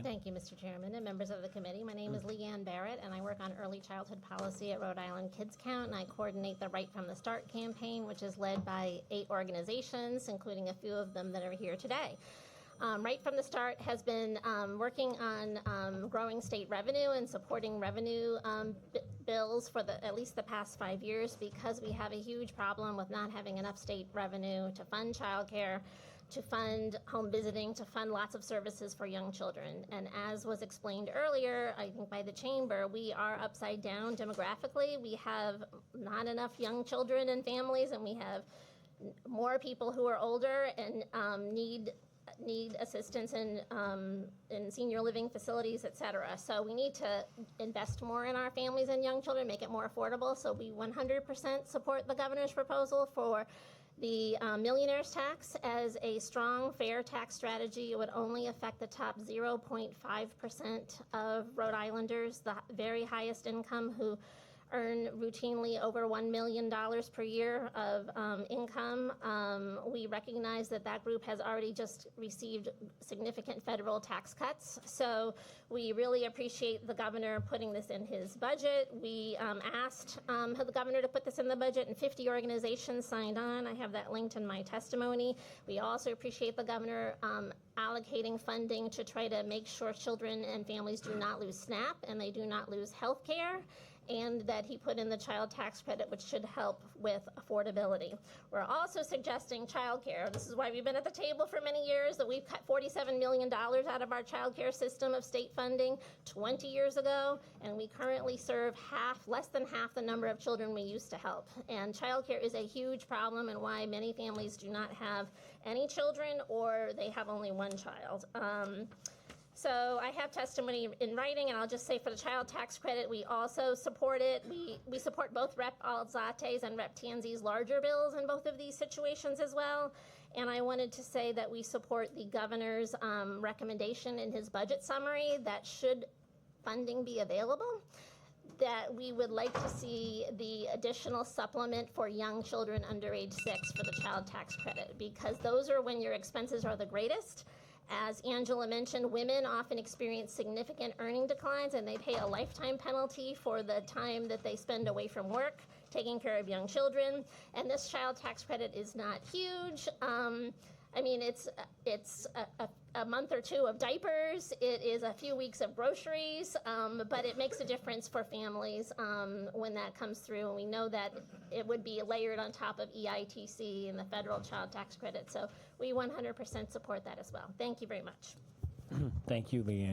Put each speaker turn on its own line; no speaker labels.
Leanne.
Thank you, Mr. Chairman and members of the committee. My name is Leanne Barrett, and I work on early childhood policy at Rhode Island Kids Count, and I coordinate the Right from the Start campaign, which is led by 8 organizations, including a few of them that are here today. Right from the Start has been working on growing state revenue and supporting revenue bills for at least the past 5 years, because we have a huge problem with not having enough state revenue to fund childcare, to fund home visiting, to fund lots of services for young children. And as was explained earlier, I think by the chamber, we are upside down demographically. We have not enough young children and families, and we have more people who are older and need assistance in senior living facilities, et cetera. So we need to invest more in our families and young children, make it more affordable. So we 100% support the governor's proposal for the millionaires tax as a strong, fair tax strategy. It would only affect the top 0.5% of Rhode Islanders, the very highest income, who earn routinely over $1 million per year of income. We recognize that group has already just received significant federal tax cuts. So we really appreciate the governor putting this in his budget. We asked the governor to put this in the budget, and 50 organizations signed on. I have that linked in my testimony. We also appreciate the governor allocating funding to try to make sure children and families do not lose SNAP and they do not lose health care, and that he put in the child tax credit, which should help with affordability. We're also suggesting childcare. This is why we've been at the table for many years, that we've cut $47 million out of our childcare system of state funding 20 years ago, and we currently serve less than half the number of children we used to help. And childcare is a huge problem, and why many families do not have any children, or they have only one child. So I have testimony in writing, and I'll just say for the child tax credit, we also support it. We support both Rep. Alzate's and Rep. Tanzi's larger bills in both of these situations as well. And I wanted to say that we support the governor's recommendation in his budget summary that should funding be available, that we would like to see the additional supplement for young children under age 6 for the child tax credit, because those are when your expenses are the greatest. As Angela mentioned, women often experience significant earning declines, and they pay a lifetime penalty for the time that they spend away from work taking care of young children. And this child tax credit is not huge. I mean, it's a month or two of diapers. It is a few weeks of groceries, but it makes a difference for families when that comes through. And we know that it would be layered on top of EITC and the federal child tax credit. So we 100% support that as well. Thank you very much.
Thank you, Leanne.